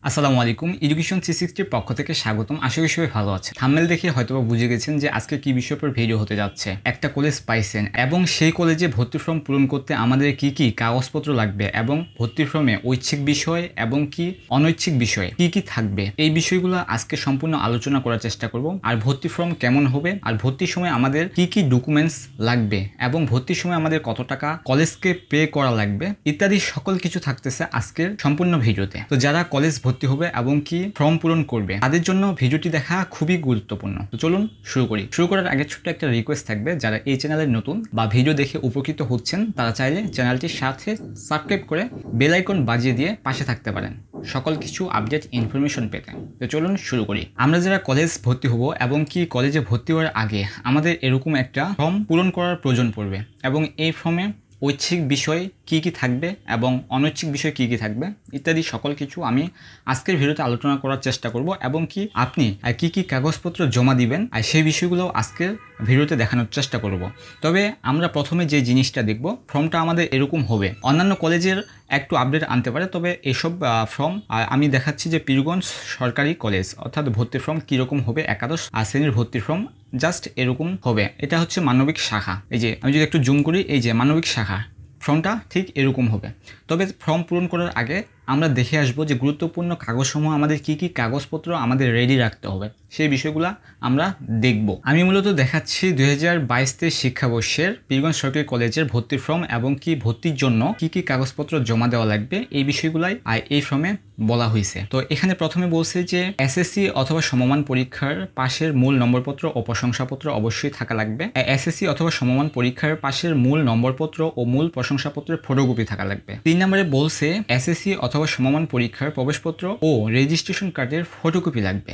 আসসালামু আলাইকুম এডুকেশন 360 পক্ষ থেকে স্বাগতম। আশা করি সবাই ভালো আছে। থাম্বনেল দেখে হয়তোবা বুঝে গেছেন যে আজকে কি বিষয়ের উপর ভিডিও হতে যাচ্ছে। একটা কলেজ পাইছেন এবং সেই কলেজে ভর্তি ফর্ম পূরণ করতে আমাদের কি কি কাগজপত্র লাগবে এবং ভর্তি ফর্মে ঐচ্ছিক বিষয় এবং কি অনৈচ্ছিক বিষয় কি থাকবে, এই বিষয়গুলো আজকে সম্পূর্ণ আলোচনা করার চেষ্টা করব। আর ভর্তি ফর্ম কেমন হবে, আর ভর্তির সময় আমাদের কি ডকুমেন্টস লাগবে এবং ভর্তির সময় আমাদের কত টাকা কলেজকে পে করা লাগবে ইত্যাদি সকল কিছু থাকতেছে আজকের সম্পূর্ণ ভিডিওতে। তো যারা কলেজ ভর্তি হবে এবং কি ফর্ম পূরণ করবে তাদের জন্য ভিডিওটি দেখা খুবই গুরুত্বপূর্ণ। তো চলুন শুরু করি। শুরু করার আগে ছোট্ট একটা রিকোয়েস্ট থাকবে, যারা এই চ্যানেলের নতুন বা ভিডিও দেখে উপকৃত হচ্ছেন তারা চাইলে চ্যানেলটির সাথে সাবস্ক্রাইব করে বেল আইকন বাজিয়ে দিয়ে পাশে থাকতে পারেন সকল কিছু আপডেট ইনফরমেশন পেতে। তো চলুন শুরু করি। আমরা যারা কলেজ ভর্তি হব এবং কি কলেজে ভর্তি হওয়ার আগে আমাদের এরকম একটা ফর্ম পূরণ করার প্রয়োজন পড়বে এবং এই ফর্মে ঐচ্ছিক বিষয় কি থাকবে এবং অনৈচ্ছিক বিষয় কি থাকবে ইত্যাদি সকল কিছু আমি আজকের ভিডিওতে আলোচনা করার চেষ্টা করব এবং কি আপনি কি কাগজপত্র জমা দিবেন আর সেই বিষয়গুলো আজকের ভিডিওতে দেখানোর চেষ্টা করব। তবে আমরা প্রথমে যে জিনিসটা দেখব, ফর্মটা আমাদের এরকম হবে। অন্যান্য কলেজের একটু আপডেট আনতে পারে, তবে এসব ফর্ম আমি দেখাচ্ছি যে পীরগঞ্জ সরকারি কলেজ অর্থাৎ ভর্তি ফর্ম কীরকম হবে, একাদশ শ্রেণীর ভর্তি ফর্ম জাস্ট এরকম হবে। এটা হচ্ছে মানবিক শাখা। এই যে আমি যদি একটু জুম করি, এই যে মানবিক শাখা ফর্মটা ঠিক এরকম হবে। তবে ফর্ম পূরণ করার আগে আমরা দেখে আসবো যে গুরুত্বপূর্ণ কাগজসমূহ আমাদের কি কাগজপত্র আমাদের রেডি রাখতে হবে, সেই বিষয়গুলো আমরা দেখব। আমি মূলত দেখাচ্ছি 2022-23 শিক্ষাবর্ষের পীরগঞ্জ সরকারি কলেজের ভর্তির ফর্ম এবং কি ভর্তির জন্য কি কাগজপত্র জমা দেওয়া লাগবে এই বিষয়গুলাই এই ফর্মে বলা হয়েছে। তো এখানে প্রথমে বলছে যে এসএসসি অথবা সমমান পরীক্ষার পাশের মূল নম্বরপত্র ও প্রশংসাপত্র অবশ্যই থাকা লাগবে। এসএসসি অথবা সমমান পরীক্ষার পাশের মূল নম্বরপত্র ও মূল প্রশংসাপত্রের ফটোকপি থাকা লাগবে। 3 নম্বরে বলছে এসএসসি অথবা সমমান পরীক্ষার প্রবেশপত্র ও রেজিস্ট্রেশন কার্ডের ফটোকপি লাগবে,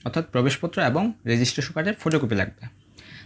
অর্থাৎ প্রবেশপত্র এবং রেজিস্ট্রেশন কার্ডের ফটোকপি লাগবে।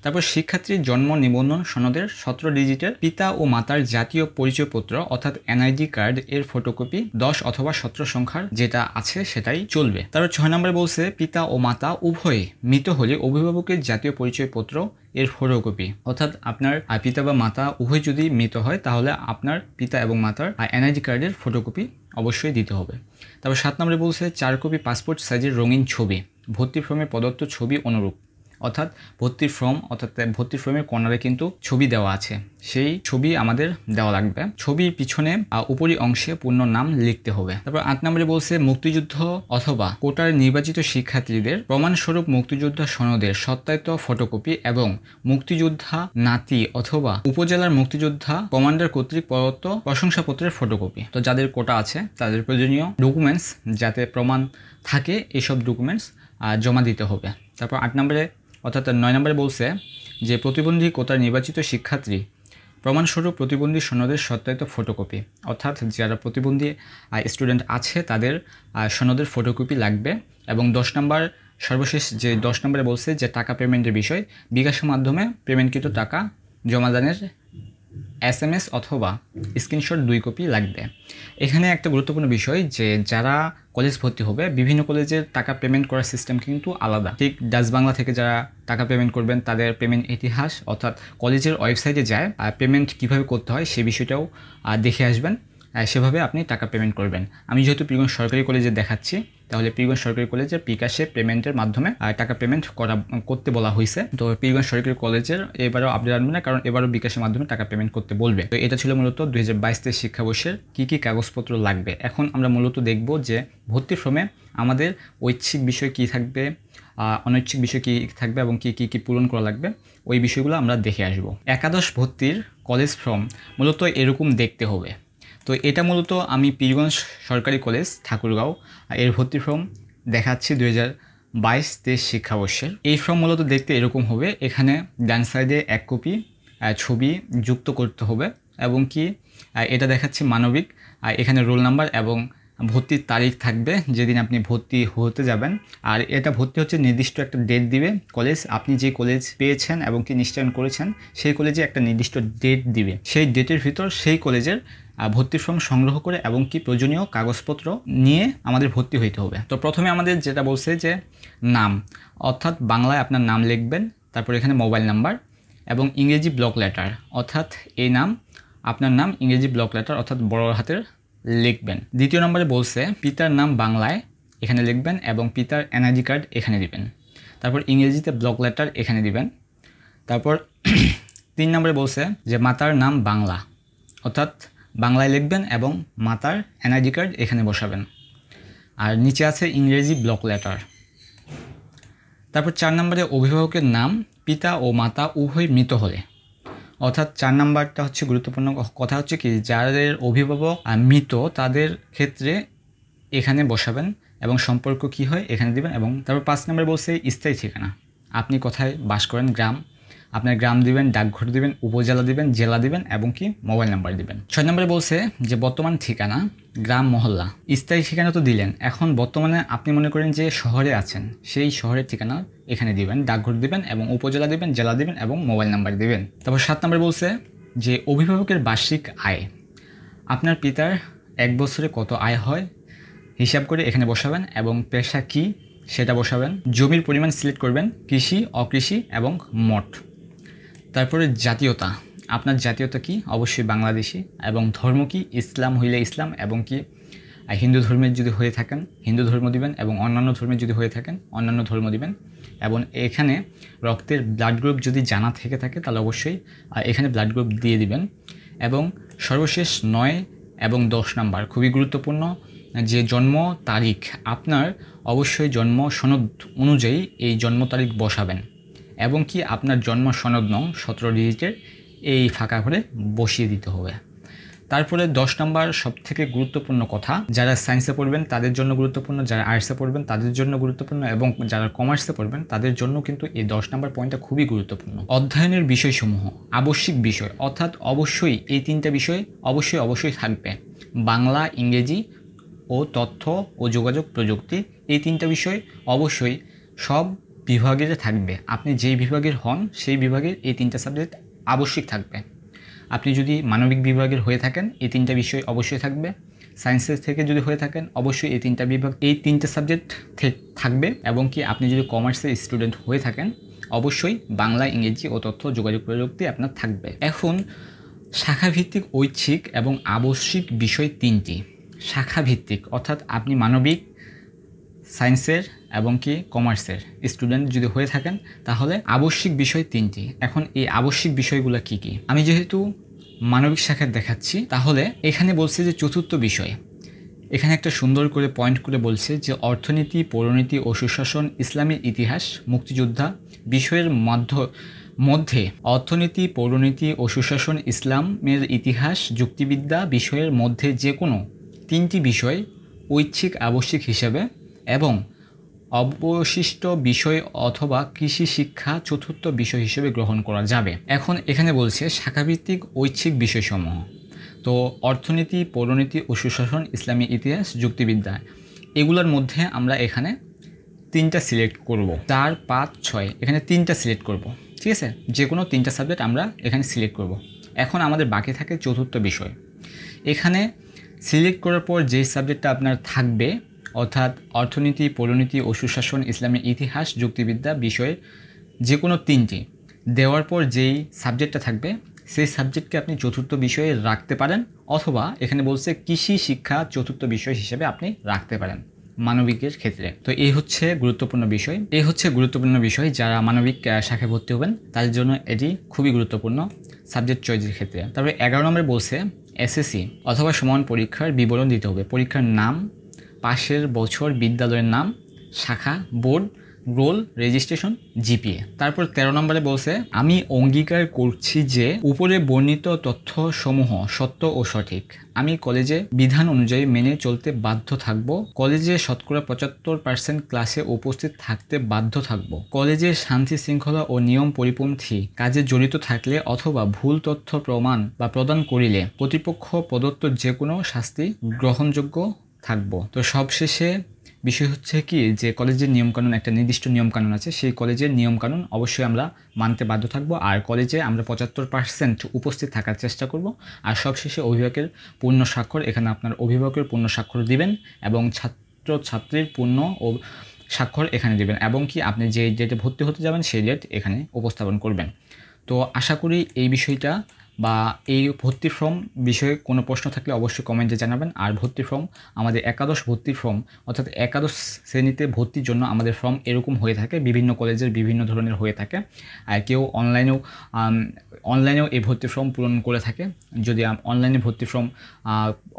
তারপর শিক্ষার্থীর জন্ম নিবন্ধন সনদের 17 ডিজিটের পিতা ও মাতার জাতীয় পরিচয়পত্র অর্থাৎ এনআইডি কার্ড এর ফটোকপি 10 অথবা 17 সংখ্যার যেটা আছে সেটাই চলবে। তারপর 6 নম্বরে বলছে পিতা ও মাতা উভয়ে মৃত হলে অভিভাবকের জাতীয় পরিচয়পত্র এর ফটোকপি, অর্থাৎ আপনার পিতা বা মাতা উভয় যদি মৃত হয় তাহলে আপনার পিতা এবং মাতার এনআইডি কার্ডের ফটোকপি অবশ্যই দিতে হবে। তারপর 7 নম্বরে বলছে 4 কপি পাসপোর্ট সাইজের রঙিন ছবি ভর্তি ফর্মে প্রদত্ত ছবি অনুরূপ, অর্থাৎ ভর্তির ফর্মের কর্নারে কিন্তু ছবি দেওয়া আছে, সেই ছবি আমাদের দেওয়া লাগবে। ছবির পিছনে উপরি অংশে পূর্ণ নাম লিখতে হবে। তারপর 8 নম্বরে বলছে মুক্তিযুদ্ধ অথবা কোটার নির্বাচিত শিক্ষার্থীদের প্রমাণস্বরূপ মুক্তিযোদ্ধা সনদের সত্যায়িত ফটোকপি এবং মুক্তিযোদ্ধা নাতি অথবা উপজেলার মুক্তিযোদ্ধা কমান্ডার কর্তৃক প্রদত্ত প্রশংসাপত্রের ফটোকপি। তো যাদের কোটা আছে তাদের প্রয়োজনীয় ডকুমেন্টস যাতে প্রমাণ থাকে এইসব ডকুমেন্টস জমা দিতে হবে। তারপর 8 নম্বরে অর্থাৎ 9 নম্বরে বলছে যে প্রতিবন্ধী কোটার নির্বাচিত শিক্ষার্থী প্রমাণস্বরূপ প্রতিবন্ধী সনদের সত্যায়িত ফটোকপি, অর্থাৎ যারা প্রতিবন্ধী স্টুডেন্ট আছে তাদের সনদের ফটোকপি লাগবে। এবং 10 নম্বর সর্বশেষ যে 10 নম্বরে বলছে যে টাকা পেমেন্টের বিষয়, বিকাশের মাধ্যমে পেমেন্টকৃত টাকা জমাদানের SMS অথবা স্ক্রিনশট 2 কপি লাগবে। এখানে একটা গুরুত্বপূর্ণ বিষয় যে যারা কলেজ ভর্তি হবে বিভিন্ন কলেজের টাকা পেমেন্ট করার সিস্টেম কিন্তু আলাদা। ঠিক ডাচ বাংলা থেকে যারা টাকা পেমেন্ট করবেন তাদের পেমেন্ট ইতিহাস অর্থাৎ কলেজের ওয়েবসাইটে যায় পেমেন্ট কিভাবে করতে হয় সে বিষয়টাও দেখে আসবেন, সেভাবে আপনি টাকা পেমেন্ট করবেন। আমি যেহেতু পীরগঞ্জ সরকারি কলেজে দেখাচ্ছি তাহলে পীরগঞ্জ সরকারি কলেজের বিকাশে পেমেন্টের মাধ্যমে টাকা পেমেন্ট করতে বলা হয়েছে। তো পীরগঞ্জ সরকারি কলেজের এবারও আপডেট আনবে না, কারণ এবারও বিকাশের মাধ্যমে টাকা পেমেন্ট করতে বলবে। তো এটা ছিল মূলত 2022-23 শিক্ষাবর্ষের কি কাগজপত্র লাগবে। এখন আমরা মূলত দেখব যে ভর্তির ফর্মে আমাদের ঐচ্ছিক বিষয় কি থাকবে, অনৈচ্ছিক বিষয় কি থাকবে এবং কি পূরণ করা লাগবে, ওই বিষয়গুলো আমরা দেখে আসব। একাদশ ভর্তির কলেজ ফর্ম মূলত এরকম দেখতে হবে। তো এটা মূলত আমি পীরগঞ্জ সরকারি কলেজ ঠাকুরগাঁও এর ভর্তি ফর্ম দেখাচ্ছি 2022-23 শিক্ষাবর্ষের। এই ফর্ম মূলত দেখতে এরকম হবে। এখানে ডান সাইডে 1 কপি ছবি যুক্ত করতে হবে এবং কি এটা দেখাচ্ছি মানবিক, এখানে রোল নাম্বার এবং ভর্তির তারিখ থাকবে যেদিন আপনি ভর্তি হতে যাবেন। আর এটা ভর্তি হচ্ছে নির্দিষ্ট একটা ডেট দিবে কলেজ, আপনি যে কলেজ পেয়েছেন এবং কি নিশ্চয়ন করেছেন সেই কলেজে একটা নির্দিষ্ট ডেট দিবে। সেই ডেটের ভিতর সেই কলেজের ভর্তির ফর্ম সংগ্রহ করে এবং কি প্রয়োজনীয় কাগজপত্র নিয়ে আমাদের ভর্তি হইতে হবে। তো প্রথমে আমাদের যেটা বলছে যে নাম, অর্থাৎ বাংলায় আপনার নাম লিখবেন, তারপর এখানে মোবাইল নাম্বার এবং ইংরেজি ব্লক লেটার, অর্থাৎ এই নাম আপনার নাম ইংরেজি ব্লক লেটার অর্থাৎ বড় হাতের লিখবেন। দ্বিতীয় নম্বরে বলছে পিতার নাম বাংলায় এখানে লিখবেন এবং পিতার এনআইডি কার্ড এখানে দিবেন। তারপর ইংরেজিতে ব্লক লেটার এখানে দিবেন। তারপর 3 নম্বরে বলছে যে মাতার নাম বাংলা, অর্থাৎ বাংলায় লিখবেন এবং মাতার এনআইডি কার্ড এখানে বসাবেন। আর নিচে আছে ইংরেজি ব্লক লেটার। তারপর 4 নম্বরে অভিভাবকের নাম পিতা ও মাতা উভয় মৃত হলে, অর্থাৎ 4 নম্বরটা হচ্ছে গুরুত্বপূর্ণ কথা হচ্ছে কি যাদের অভিভাবক মৃত তাদের ক্ষেত্রে এখানে বসাবেন এবং সম্পর্ক কি হয় এখানে দিবেন। এবং তারপর 5 নম্বরে বলছে স্থায়ী ঠিকানা, আপনি কোথায় বাস করেন, গ্রাম, আপনার গ্রাম দিবেন, ডাকঘর দিবেন, উপজেলা দিবেন, জেলা দিবেন এবং কি মোবাইল নাম্বার দিবেন। 6 নম্বরে বলছে যে বর্তমান ঠিকানা গ্রাম মহল্লা। স্থায়ী ঠিকানা তো দিলেন, এখন বর্তমানে আপনি মনে করেন যে শহরে আছেন, সেই শহরের ঠিকানা এখানে দিবেন, ডাকঘর দিবেন এবং উপজেলা দিবেন, জেলা দিবেন এবং মোবাইল নাম্বার দিবেন। তারপর 7 নম্বরে বলছে যে অভিভাবকের বার্ষিক আয়, আপনার পিতার 1 বছরে কত আয় হয় হিসাব করে এখানে বসাবেন এবং পেশা কি সেটা বসাবেন। জমির পরিমাণ সিলেক্ট করবেন, কৃষি, অকৃষি এবং মোট। তারপরে জাতীয়তা, আপনার জাতীয়তা কি, অবশ্যই বাংলাদেশি, এবং ধর্ম কি, ইসলাম হইলে ইসলাম এবং কি হিন্দু ধর্মের যদি হয়ে থাকেন হিন্দু ধর্ম দিবেন এবং অন্যান্য ধর্মের যদি হয়ে থাকেন অন্যান্য ধর্ম দিবেন। এবং এখানে রক্তের ব্লাড গ্রুপ যদি জানা থেকে থাকে তাহলে অবশ্যই এখানে ব্লাড গ্রুপ দিয়ে দিবেন। এবং সর্বশেষ 9 এবং 10 নাম্বার খুবই গুরুত্বপূর্ণ, যে জন্ম তারিখ, আপনার অবশ্যই জন্ম সনদ অনুযায়ী এই জন্ম তারিখ বসাবেন এবং কি আপনার জন্ম সনদ নং 17 ডিজিটের এই ফাঁকা করে বসিয়ে দিতে হবে। তারপরে 10 নম্বর সবথেকে গুরুত্বপূর্ণ কথা, যারা সায়েন্সে পড়বেন তাদের জন্য গুরুত্বপূর্ণ, যারা আর্টসে পড়বেন তাদের জন্য গুরুত্বপূর্ণ এবং যারা কমার্সে পড়বেন তাদের জন্য কিন্তু এই 10 নম্বর পয়েন্টটা খুবই গুরুত্বপূর্ণ। অধ্যয়নের বিষয়সমূহ আবশ্যিক বিষয়, অর্থাৎ অবশ্যই এই 3টা বিষয় অবশ্যই থাকবে। বাংলা, ইংরেজি ও তথ্য ও যোগাযোগ প্রযুক্তি, এই 3টা বিষয় অবশ্যই সব বিভাগের থাকবে। আপনি যেই বিভাগের হন সেই বিভাগের এই 3টা সাবজেক্ট আবশ্যিক থাকবে। আপনি যদি মানবিক বিভাগের হয়ে থাকেন এই 3টা বিষয় অবশ্যই থাকবে। সায়েন্সের থেকে যদি হয়ে থাকেন অবশ্যই এই 3টা বিভাগ, এই 3টা সাবজেক্ট থাকবে। এবং কি আপনি যদি কমার্সের স্টুডেন্ট হয়ে থাকেন অবশ্যই বাংলা, ইংরেজি ও তথ্য যোগাযোগ প্রযুক্তি আপনার থাকবে। এখন শাখাভিত্তিক, ঐচ্ছিক এবং আবশ্যিক বিষয় 3টি। শাখাভিত্তিক অর্থাৎ আপনি মানবিক, সায়েন্সের এবং কি কমার্সের স্টুডেন্ট যদি হয়ে থাকেন তাহলে আবশ্যিক বিষয় 3টি। এখন এই আবশ্যিক বিষয়গুলো কি কি, আমি যেহেতু মানবিক শাখার দেখাচ্ছি তাহলে এখানে বলছে যে চতুর্থ বিষয়, এখানে একটা সুন্দর করে পয়েন্ট করে বলছে যে অর্থনীতি, পৌরনীতি ও সুশাসন, ইসলামের ইতিহাস, মুক্তিযোদ্ধা বিষয়ের মধ্যে অর্থনীতি, পৌরনীতি ও সুশাসন, ইসলামের ইতিহাস, যুক্তিবিদ্যা বিষয়ের মধ্যে যে কোনো 3টি বিষয় ঐচ্ছিক আবশ্যিক হিসাবে এবং অবশিষ্ট বিষয় অথবা কৃষি শিক্ষা চতুর্থ বিষয় হিসেবে গ্রহণ করা যাবে। এখন এখানে বলছে শাখাভিত্তিক ঐচ্ছিক বিষয়সমূহ, তো অর্থনীতি, পৌরনীতি ও সুশাসন, ইসলামী ইতিহাস, যুক্তিবিদ্যা, এগুলোর মধ্যে আমরা এখানে 3টা সিলেক্ট করব। 4, 5, 6 এখানে 3টা সিলেক্ট করব, ঠিক আছে, যে কোনো 3টা সাবজেক্ট আমরা এখানে সিলেক্ট করব। এখন আমাদের বাকি থাকে চতুর্থ বিষয়। এখানে সিলেক্ট করার পর যেই সাবজেক্টটা আপনার থাকবে অর্থাৎ অর্থনীতি, পৌরনীতি ও সুশাসন, ইসলামী ইতিহাস, যুক্তিবিদ্যা বিষয়ে যে কোনো 3টি দেওয়ার পর যেই সাবজেক্টটা থাকবে সেই সাবজেক্টকে আপনি চতুর্থ বিষয়ে রাখতে পারেন, অথবা এখানে বলছে কৃষি শিক্ষা চতুর্থ বিষয় হিসেবে আপনি রাখতে পারেন মানবিকের ক্ষেত্রে। তো এই হচ্ছে গুরুত্বপূর্ণ বিষয়, যারা মানবিক শাখায় ভর্তি হবেন তাদের জন্য এটি খুবই গুরুত্বপূর্ণ সাবজেক্ট চয়েসের ক্ষেত্রে। তারপরে 11 নম্বরে বলছে এসএসসি অথবা সমান পরীক্ষার বিবরণ দিতে হবে, পরীক্ষার নাম, পাশের বছর, বিদ্যালয়ের নাম, শাখা, বোর্ড, রোল, রেজিস্ট্রেশন, জিপিএ। তারপর 13 নম্বরে বলছে আমি অঙ্গীকার করছি যে উপরে বর্ণিত তথ্যসমূহ সত্য ও সঠিক। আমি কলেজে বিধান অনুযায়ী মেনে চলতে বাধ্য থাকব। কলেজে শতকরা 75% ক্লাসে উপস্থিত থাকতে বাধ্য থাকব। কলেজের শান্তি শৃঙ্খলা ও নিয়ম পরিপন্থী কাজে জড়িত থাকলে অথবা ভুল তথ্য প্রমাণ বা প্রদান করিলে কর্তৃপক্ষ প্রদত্ত যে কোনো শাস্তি গ্রহণযোগ্য থাকব। তো সবশেষে বিষয় হচ্ছে কি যে কলেজের নিয়মকানুন, একটা নির্দিষ্ট নিয়মকানুন আছে, সেই কলেজের নিয়মকানুন অবশ্যই আমরা মানতে বাধ্য থাকব। আর কলেজে আমরা 75% উপস্থিত থাকার চেষ্টা করব। আর সবশেষে অভিভাবকের পূর্ণ স্বাক্ষর, এখানে আপনার অভিভাবকের পূর্ণ স্বাক্ষর দিবেন এবং ছাত্রছাত্রীর পূর্ণ ও স্বাক্ষর এখানে দিবেন এবং কি আপনি যে ডেটে ভর্তি হতে যাবেন সেই ডেট এখানে উপস্থাপন করবেন। তো আশা করি এই বিষয়টা বা এই ভর্তি ফর্ম বিষয়ে কোনো প্রশ্ন থাকলে অবশ্যই কমেন্টে জানাবেন। আর ভর্তি ফর্ম আমাদের একাদশ ভর্তি ফর্ম অর্থাৎ একাদশ শ্রেণীতে ভর্তির জন্য আমাদের ফর্ম এরকম হয়ে থাকে, বিভিন্ন কলেজের বিভিন্ন ধরনের হয়ে থাকে। আর কেউ অনলাইনেও এই ভর্তি ফর্ম পূরণ করে থাকে, যদি অনলাইনে ভর্তি ফর্ম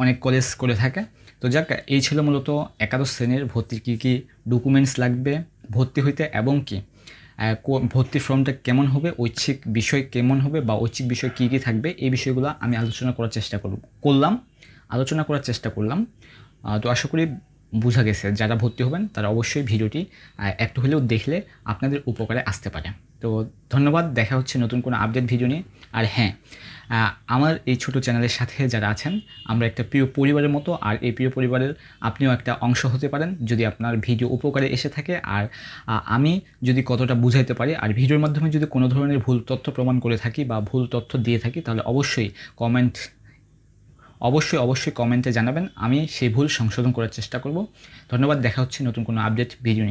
অনেক কলেজ করে থাকে। তো যাক, এই ছিল মূলত একাদশ শ্রেণীর ভর্তির কী কী ডকুমেন্টস লাগবে ভর্তি হইতে, এবং কি ভর্তির ফর্মটা কেমন হবে, ঐচ্ছিক বিষয় কেমন হবে বা ঐচ্ছিক বিষয় কী কী থাকবে, এই বিষয়গুলো আমি আলোচনা করার চেষ্টা করলাম। তো আশা করি বোঝা গেছে। যারা ভর্তি হবেন তারা অবশ্যই ভিডিওটি একটু হলেও দেখলে আপনাদের উপকারে আসতে পারে। তো ধন্যবাদ, দেখা হচ্ছে নতুন কোনো আপডেট ভিডিও নিয়ে। আর হ্যাঁ, আমার এই ছোট চ্যানেলের সাথে যারা আছেন, আমরা একটা প্রিয় পরিবারের মতো, আর এই প্রিয় পরিবারের আপনিও একটা অংশ হতে পারেন যদি আপনার ভিডিও উপকারে এসে থাকে। আর আমি যদি কতটা বুঝাইতে পারি আর ভিডিওর মাধ্যমে যদি কোনো ধরনের ভুল তথ্য প্রমাণ করে থাকি বা ভুল তথ্য দিয়ে থাকি, তাহলে অবশ্যই কমেন্টে জানাবেন, আমি সেই ভুল সংশোধন করার চেষ্টা করব। ধন্যবাদ, দেখা হচ্ছে নতুন কোনো আপডেট ভিডিও নিয়ে।